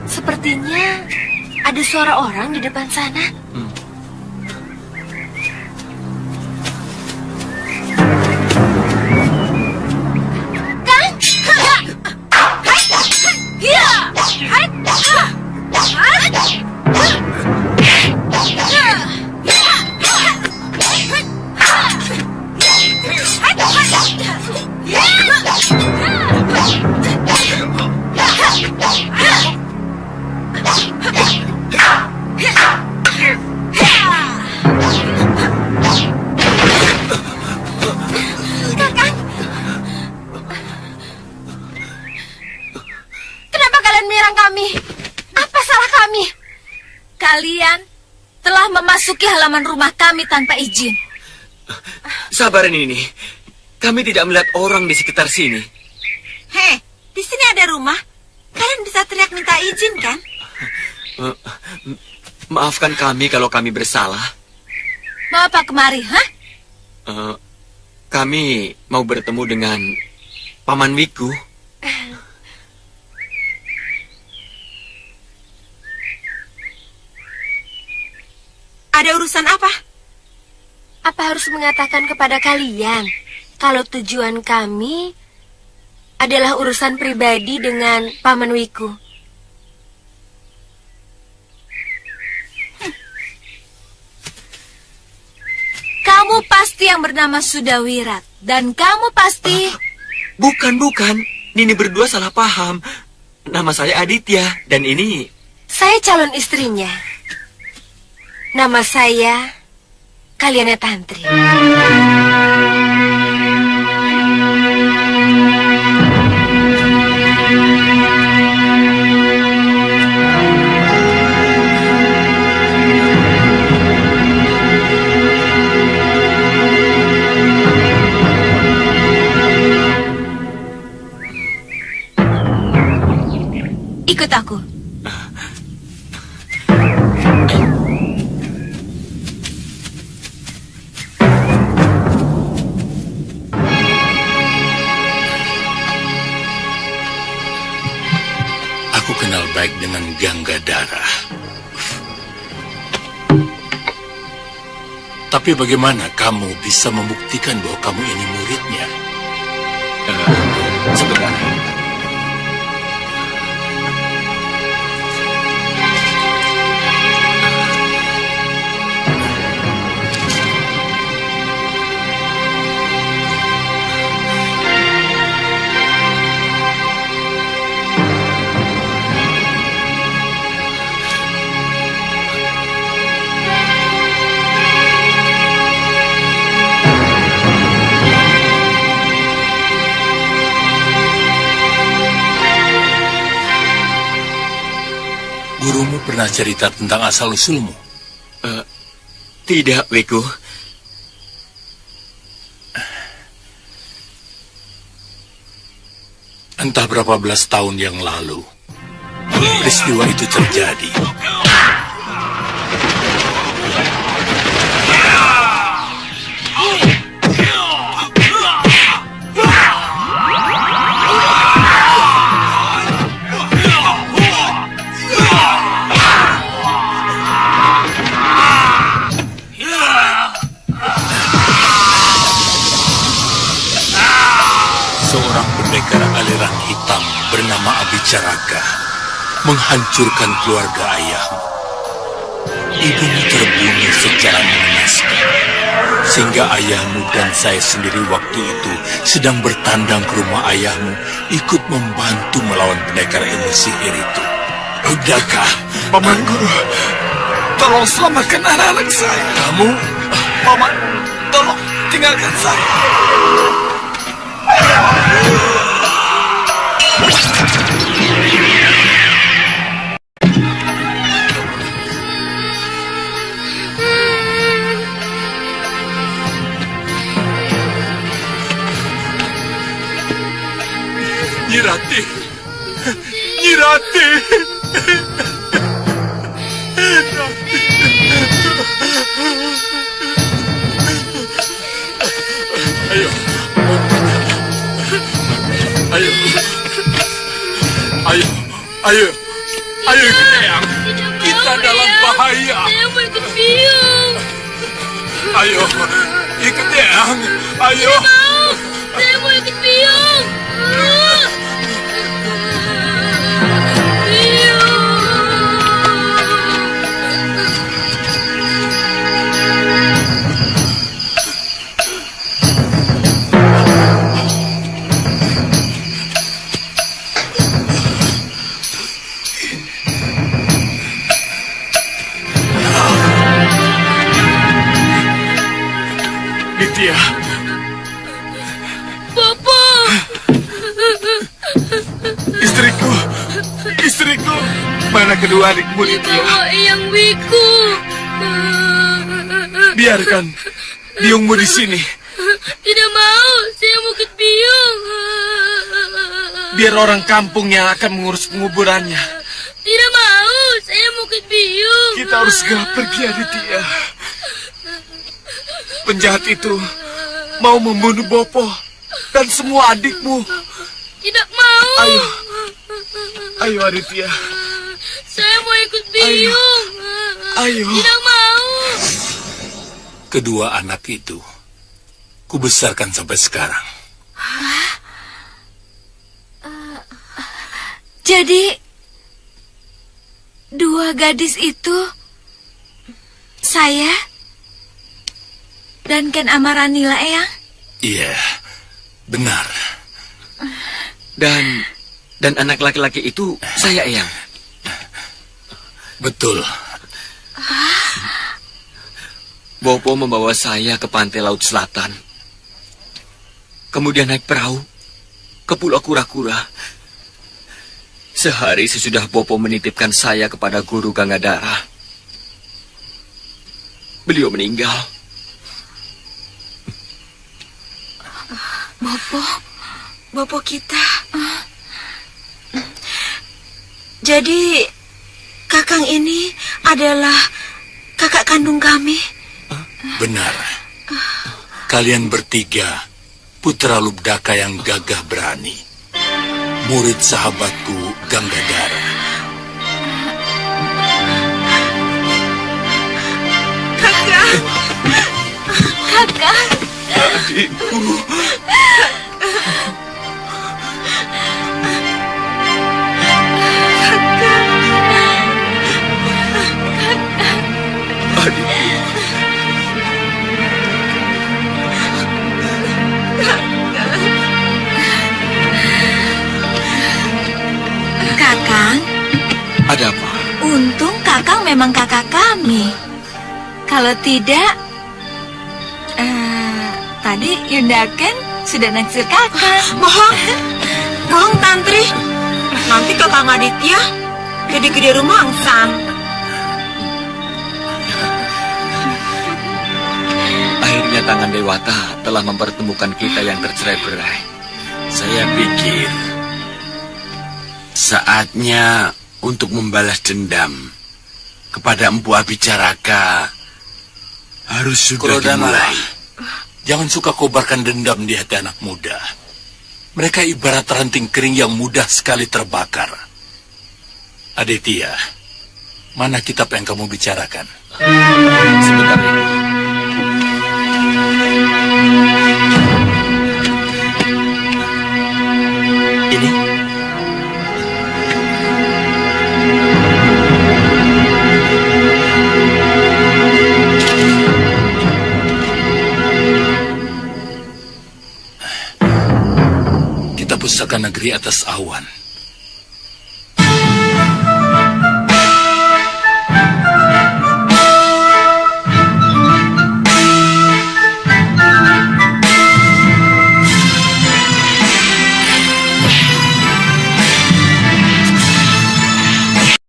Sepertinya ada suara orang di depan sana. Kang! Kakang. Kenapa kalian menyerang kami? Apa salah kami? Kalian telah memasuki halaman rumah kami tanpa izin. Sabar ini. Kami tidak melihat orang di sekitar sini. Hei, di sini ada rumah. Kalian bisa teriak minta izin, kan? Maafkan kami kalau kami bersalah. Mau apa kemari, hah? Kami mau bertemu dengan Paman Wiku. Ada urusan apa? Apa harus mengatakan kepada kalian kalau tujuan kami adalah urusan pribadi dengan Paman Wiku? Kamu pasti yang bernama Sudawirat. Dan kamu pasti... Bukan. Nini berdua salah paham. Nama saya Aditya. Dan ini... Saya calon istrinya. Nama saya Kalyana Tantri. Ikut aku. Aku kenal baik dengan Ganggadara. Tapi bagaimana kamu bisa membuktikan bahwa kamu ini muridnya? Sebentar. Gurumu pernah cerita tentang asal-usulmu? Tidak, Wiku. Entah berapa belas tahun yang lalu, peristiwa itu terjadi. Seorang pendekar aliran hitam bernama Abicaraka menghancurkan keluarga ayahmu. Ibumu terbunuh secara mengenaskan, sehingga ayahmu dan saya sendiri waktu itu sedang bertandang ke rumah ayahmu, ikut membantu melawan pendekar ilmu sihir itu. Udahkah? Paman Guru, tolong selamatkan anak-anak saya. Kamu? Paman, tolong tinggalkan saya. Nyirati. Nyirati. Ayo. Ayo. Ayo. Ayo. Ayo, Eyang. Kita dalam bahaya. Saya mau ikut biung. Ayo. Ikut Eyang. Ayo. Saya mau ikut biung. Aditya. Bopo. Istriku. Mana kedua adikmu, Aditya? Bopo, Eyang Wiku. Biarkan biungmu di sini. Tidak mau, saya mau ke biung. Biar orang kampung yang akan mengurus penguburannya. Tidak mau, saya mau ke biung. Kita harus segera pergi, Aditya. Penjahat itu mau membunuh Bopo dan semua adikmu. Tidak mau. Ayo Aditya. Saya mau ikut biung. Ayo. Tidak mau. Kedua anak itu kubesarkan sampai sekarang. Jadi, dua gadis itu, saya dan Ken Amaranila, Eyang? Iya, benar. Dan anak laki-laki itu saya, Eyang. Betul. Bopo membawa saya ke pantai Laut Selatan. Kemudian naik perahu ke Pulau Kura-Kura. Sehari sesudah Bopo menitipkan saya kepada Guru Gangadara, beliau meninggal. Bopo kita. Jadi, Kakang ini adalah kakak kandung kami. Benar. Kalian bertiga putra Lubdaka yang gagah berani, murid sahabatku Gangadara. Kakak. Adikku. Kakang, Ada apa? untung Kakang memang kakak kami. Kalau tidak, tadi Yunda Ken sudah naksir Kakang. Bohong Tantri. Nanti Kakang Aditya jadi gede rumangsang. Akhirnya tangan Dewata telah mempertemukan kita yang tercerai-berai. Saya pikir saatnya untuk membalas dendam kepada Empu Abicaraka harus sudah Kurodana, dimulai. jangan suka kobarkan dendam di hati anak muda. Mereka ibarat ranting kering yang mudah sekali terbakar. Aditya, mana kitab yang kamu bicarakan? Sebentar ini. Ini. Kita pusaka negeri atas awan.